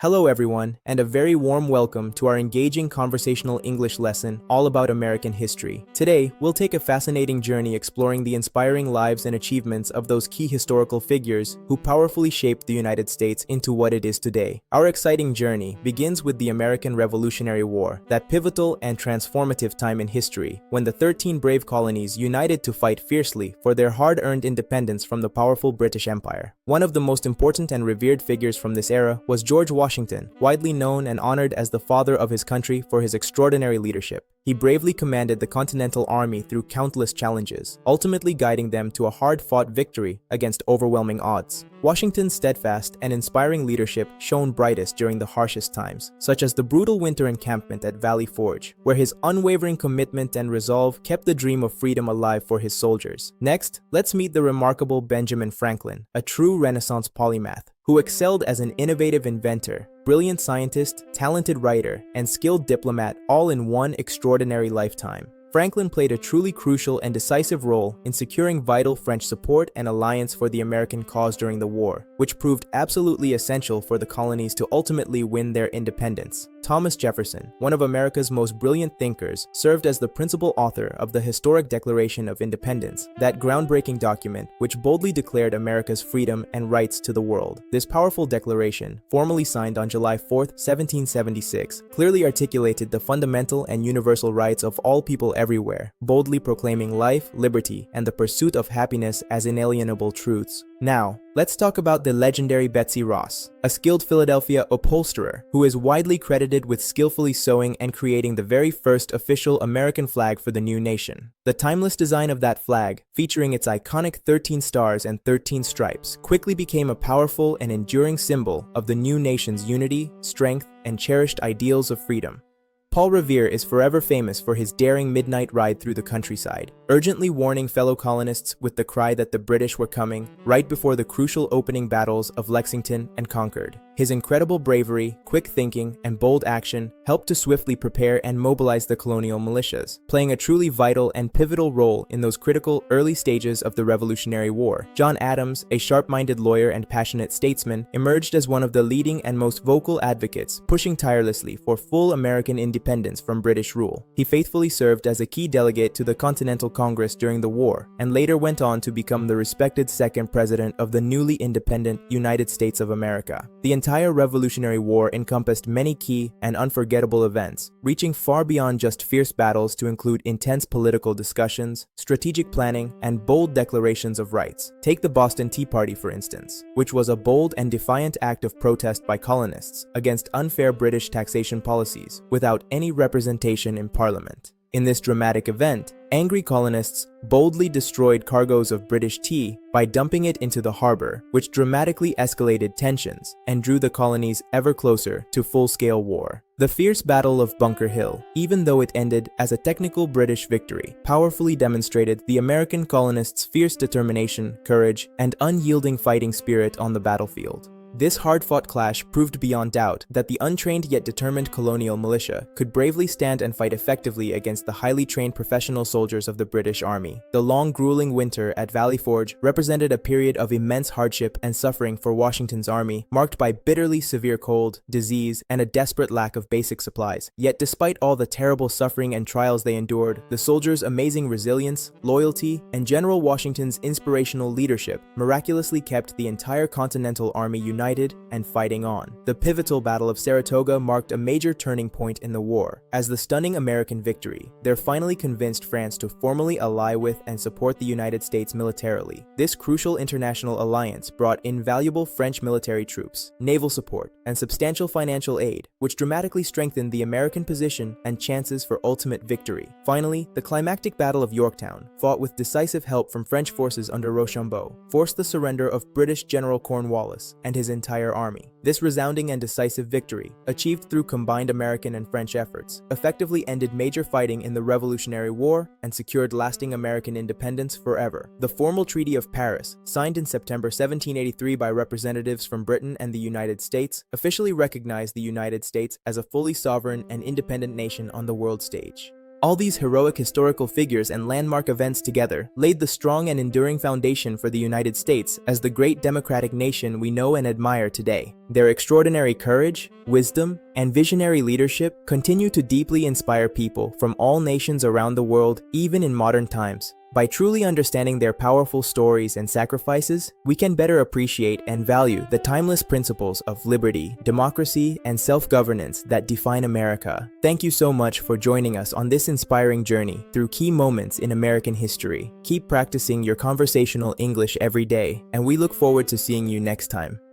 Hello everyone, and a very warm welcome to our engaging conversational English lesson all about American history. Today, we'll take a fascinating journey exploring the inspiring lives and achievements of those key historical figures who powerfully shaped the United States into what it is today. Our exciting journey begins with the American Revolutionary War, that pivotal and transformative time in history, when the 13 brave colonies united to fight fiercely for their hard-earned independence from the powerful British Empire. One of the most important and revered figures from this era was George Washington, widely known and honored as the father of his country for his extraordinary leadership. He bravely commanded the Continental Army through countless challenges, ultimately guiding them to a hard-fought victory against overwhelming odds. Washington's steadfast and inspiring leadership shone brightest during the harshest times, such as the brutal winter encampment at Valley Forge, where his unwavering commitment and resolve kept the dream of freedom alive for his soldiers. Next, let's meet the remarkable Benjamin Franklin, a true Renaissance polymath, who excelled as an innovative inventor, brilliant scientist, talented writer, and skilled diplomat, all in one extraordinary lifetime. Franklin played a truly crucial and decisive role in securing vital French support and alliance for the American cause during the war, which proved absolutely essential for the colonies to ultimately win their independence. Thomas Jefferson, one of America's most brilliant thinkers, served as the principal author of the historic Declaration of Independence, that groundbreaking document which boldly declared America's freedom and rights to the world. This powerful declaration, formally signed on July 4, 1776, clearly articulated the fundamental and universal rights of all people everywhere, boldly proclaiming life, liberty, and the pursuit of happiness as inalienable truths. Now, let's talk about the legendary Betsy Ross, a skilled Philadelphia upholsterer who is widely credited with skillfully sewing and creating the very first official American flag for the new nation. The timeless design of that flag, featuring its iconic 13 stars and 13 stripes, quickly became a powerful and enduring symbol of the new nation's unity, strength, and cherished ideals of freedom. Paul Revere is forever famous for his daring midnight ride through the countryside, urgently warning fellow colonists with the cry that the British were coming right before the crucial opening battles of Lexington and Concord. His incredible bravery, quick thinking, and bold action helped to swiftly prepare and mobilize the colonial militias, playing a truly vital and pivotal role in those critical early stages of the Revolutionary War. John Adams, a sharp-minded lawyer and passionate statesman, emerged as one of the leading and most vocal advocates, pushing tirelessly for full American independence from British rule. He faithfully served as a key delegate to the Continental Congress during the war, and later went on to become the respected second president of the newly independent United States of America. The entire Revolutionary War encompassed many key and unforgettable events, reaching far beyond just fierce battles to include intense political discussions, strategic planning, and bold declarations of rights. Take the Boston Tea Party, for instance, which was a bold and defiant act of protest by colonists against unfair British taxation policies, without any representation in Parliament. In this dramatic event, angry colonists boldly destroyed cargoes of British tea by dumping it into the harbor, which dramatically escalated tensions and drew the colonies ever closer to full-scale war. The fierce Battle of Bunker Hill, even though it ended as a technical British victory, powerfully demonstrated the American colonists' fierce determination, courage, and unyielding fighting spirit on the battlefield. This hard-fought clash proved beyond doubt that the untrained yet determined colonial militia could bravely stand and fight effectively against the highly trained professional soldiers of the British Army. The long, grueling winter at Valley Forge represented a period of immense hardship and suffering for Washington's army, marked by bitterly severe cold, disease, and a desperate lack of basic supplies. Yet despite all the terrible suffering and trials they endured, the soldiers' amazing resilience, loyalty, and General Washington's inspirational leadership miraculously kept the entire Continental Army united and fighting on. The pivotal Battle of Saratoga marked a major turning point in the war, as the stunning American victory there finally convinced France to formally ally with and support the United States militarily. This crucial international alliance brought invaluable French military troops, naval support, and substantial financial aid, which dramatically strengthened the American position and chances for ultimate victory. Finally, the climactic Battle of Yorktown, fought with decisive help from French forces under Rochambeau, forced the surrender of British General Cornwallis and his entire army. This resounding and decisive victory, achieved through combined American and French efforts, effectively ended major fighting in the Revolutionary War and secured lasting American independence forever. The formal Treaty of Paris, signed in September 1783 by representatives from Britain and the United States, officially recognized the United States as a fully sovereign and independent nation on the world stage. All these heroic historical figures and landmark events together laid the strong and enduring foundation for the United States as the great democratic nation we know and admire today. Their extraordinary courage, wisdom, and visionary leadership continue to deeply inspire people from all nations around the world, even in modern times. By truly understanding their powerful stories and sacrifices, we can better appreciate and value the timeless principles of liberty, democracy, and self-governance that define America. Thank you so much for joining us on this inspiring journey through key moments in American history. Keep practicing your conversational English every day, and we look forward to seeing you next time.